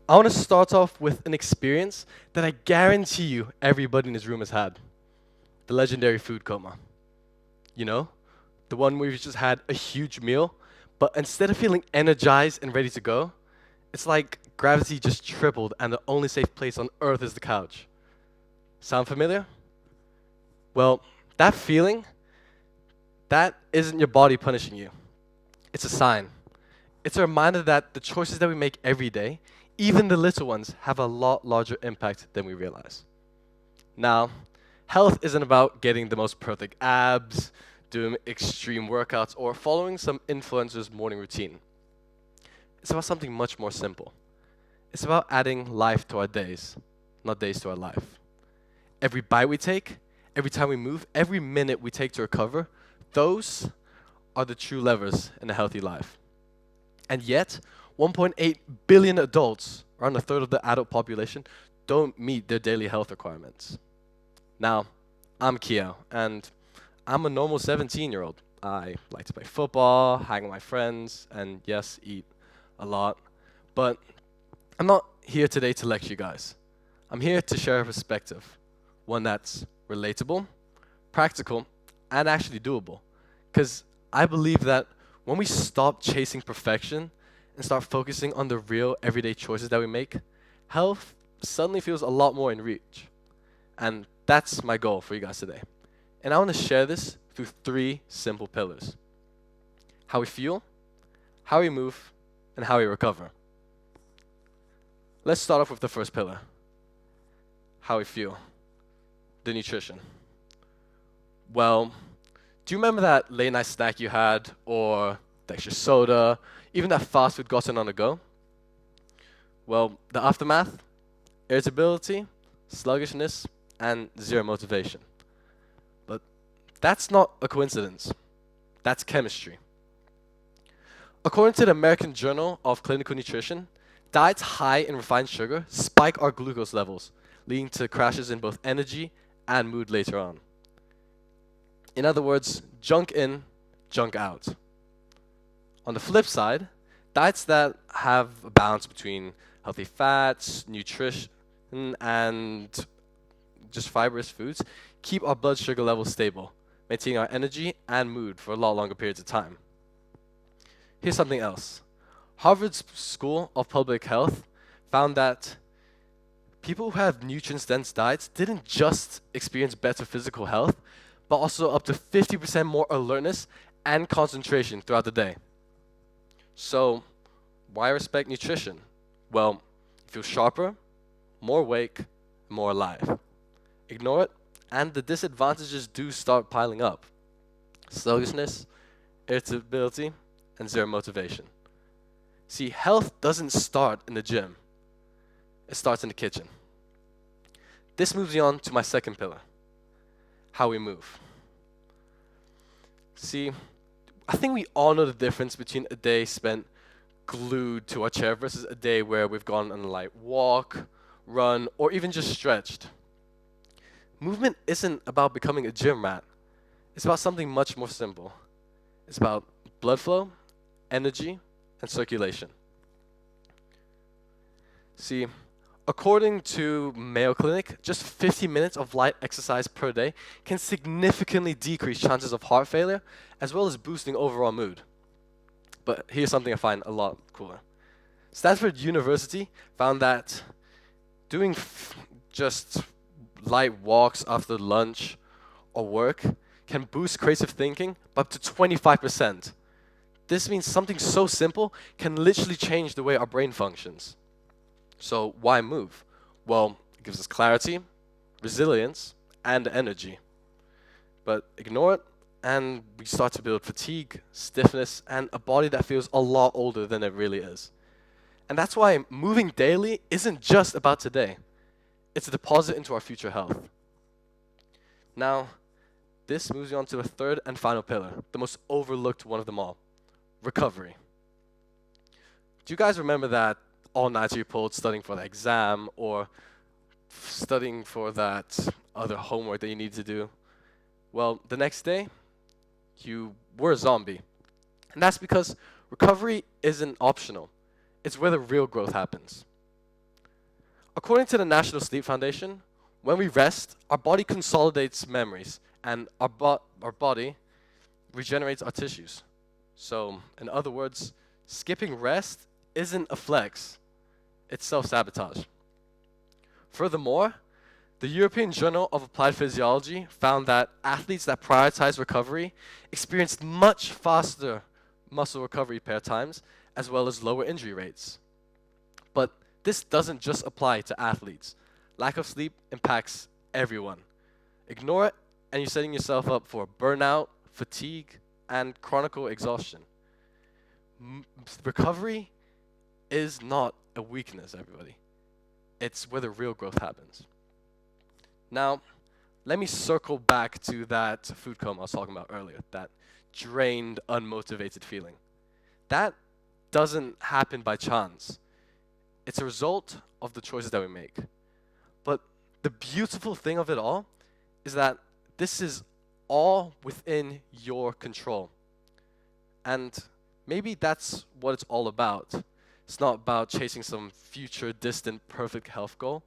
I want to start off with an experience that I guarantee you everybody in this room has had. The legendary food coma. You know? The one where you just had a huge meal, but instead of feeling energized and ready to go, it's like gravity just tripled and the only safe place on earth is the couch. Sound familiar? Well, that feeling, that isn't your body punishing you. It's a sign. It's a reminder that the choices that we make every day, even the little ones, have a lot larger impact than we realize. Now, health isn't about getting the most perfect abs, doing extreme workouts, or following some influencer's morning routine. It's about something much more simple. It's about adding life to our days, not days to our life. Every bite we take, every time we move, every minute we take to recover, those are the true levers in a healthy life. And yet, 1.8 billion adults, around a third of the adult population, don't meet their daily health requirements. Now, I'm Kiel, and I'm a normal 17-year-old. I like to play football, hang with my friends, and yes, eat a lot. But I'm not here today to lecture you guys. I'm here to share a perspective, one that's relatable, practical, and actually doable. Because I believe that when we stop chasing perfection and start focusing on the real everyday choices that we make, health suddenly feels a lot more in reach. And that's my goal for you guys today. And I want to share this through three simple pillars: how we feel, how we move, and how we recover. Let's start off with the first pillar: how we feel, the nutrition. Well, do you remember that late night snack you had, or the extra soda, even that fast food gotten on the go? Well, the aftermath: irritability, sluggishness, and zero motivation. But that's not a coincidence. That's chemistry. According to the American Journal of Clinical Nutrition, diets high in refined sugar spike our glucose levels, leading to crashes in both energy and mood later on. In other words, junk in, junk out. On the flip side, diets that have a balance between healthy fats, nutrition, and just fibrous foods keep our blood sugar levels stable, maintaining our energy and mood for a lot longer periods of time. Here's something else. Harvard's School of Public Health found that people who have nutrient-dense diets didn't just experience better physical health, but also up to 50% more alertness and concentration throughout the day. So, why respect nutrition? Well, you feel sharper, more awake, more alive. Ignore it, and the disadvantages do start piling up: sluggishness, irritability, and zero motivation. See, health doesn't start in the gym, it starts in the kitchen. This moves me on to my second pillar: how we move. See, I think we all know the difference between a day spent glued to our chair versus a day where we've gone on a light walk, run, or even just stretched. Movement isn't about becoming a gym rat. It's about something much more simple. It's about blood flow, energy, and circulation. See, according to Mayo Clinic, just 50 minutes of light exercise per day can significantly decrease chances of heart failure, as well as boosting overall mood. But here's something I find a lot cooler. Stanford University found that doing just light walks after lunch or work can boost creative thinking by up to 25%. This means something so simple can literally change the way our brain functions. So why move? Well, it gives us clarity, resilience, and energy. But ignore it, and we start to build fatigue, stiffness, and a body that feels a lot older than it really is. And that's why moving daily isn't just about today. It's a deposit into our future health. Now, this moves you on to the third and final pillar, the most overlooked one of them all: recovery. Do you guys remember that all-nighter you pulled studying for the exam, or studying for that other homework that you need to do? Well, the next day, you were a zombie. And that's because recovery isn't optional. It's where the real growth happens. According to the National Sleep Foundation, when we rest, our body consolidates memories and our body regenerates our tissues. So, in other words, skipping rest isn't a flex, it's self-sabotage. Furthermore, the European Journal of Applied Physiology found that athletes that prioritize recovery experienced much faster muscle recovery pair times as well as lower injury rates. But this doesn't just apply to athletes. Lack of sleep impacts everyone. Ignore it and you're setting yourself up for burnout, fatigue, and chronic exhaustion. Recovery is not a weakness, everybody. It's where the real growth happens. Now, let me circle back to that food coma I was talking about earlier, that drained, unmotivated feeling. That doesn't happen by chance. It's a result of the choices that we make. But the beautiful thing of it all is that this is all within your control. And maybe that's what it's all about. It's not about chasing some future, distant, perfect health goal,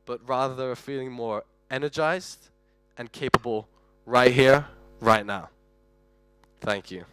but rather feeling more energized and capable right here, right now. Thank you.